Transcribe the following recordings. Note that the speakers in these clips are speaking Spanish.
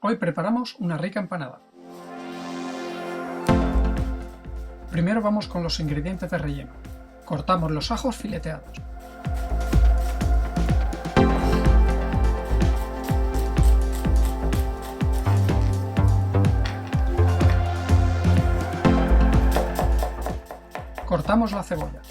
Hoy preparamos una rica empanada. Primero vamos con los ingredientes de relleno. Cortamos los ajos fileteados. Cortamos la cebolla.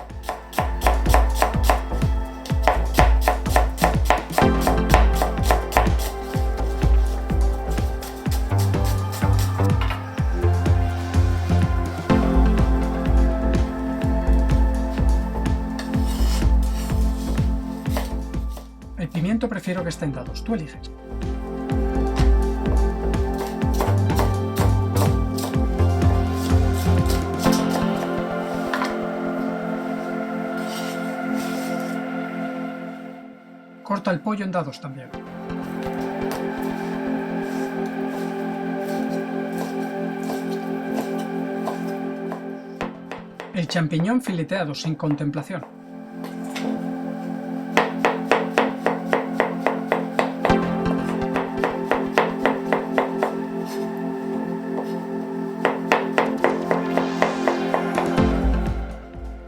El pimiento prefiero que esté en dados, tú eliges. Corta el pollo en dados también. El champiñón fileteado sin contemplación.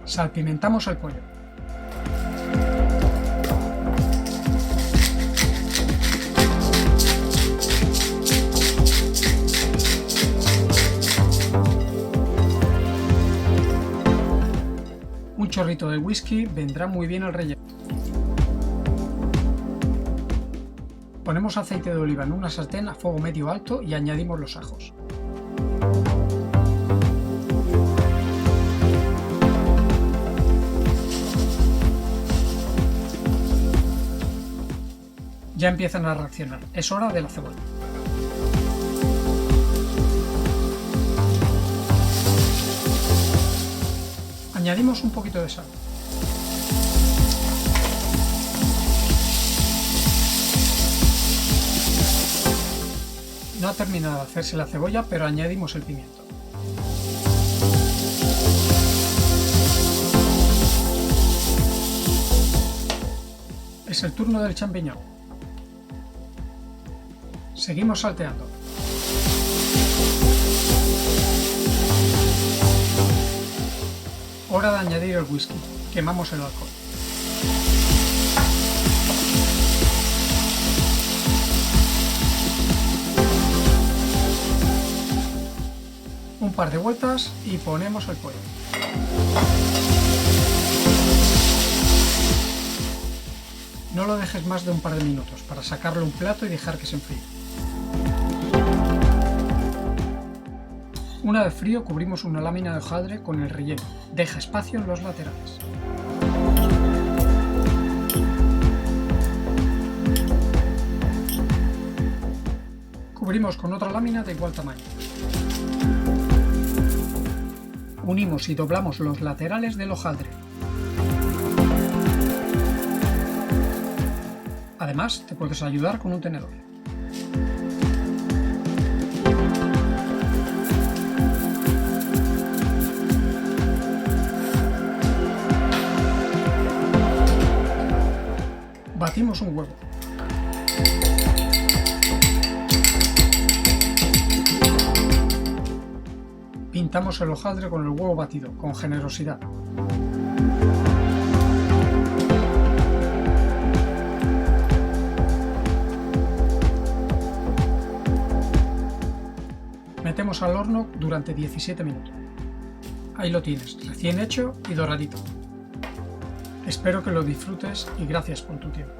Salpimentamos el pollo. Un chorrito de whisky vendrá muy bien al relleno. Ponemos aceite de oliva en una sartén a fuego medio alto y añadimos los ajos. Ya empiezan a reaccionar, es hora de la cebolla. Añadimos un poquito de sal. No ha terminado de hacerse la cebolla, pero añadimos el pimiento. Es el turno del champiñón. Seguimos salteando. Hora de añadir el whisky. Quemamos el alcohol. Un par de vueltas y ponemos el pollo. No lo dejes más de un par de minutos para sacarlo a un plato y dejar que se enfríe. Una vez frío, cubrimos una lámina de hojaldre con el relleno. Deja espacio en los laterales. Cubrimos con otra lámina de igual tamaño. Unimos y doblamos los laterales del hojaldre. Además, te puedes ayudar con un tenedor. Batimos un huevo. Pintamos el hojaldre con el huevo batido, con generosidad. Metemos al horno durante 17 minutos. Ahí lo tienes, recién hecho y doradito. Espero que lo disfrutes y gracias por tu tiempo.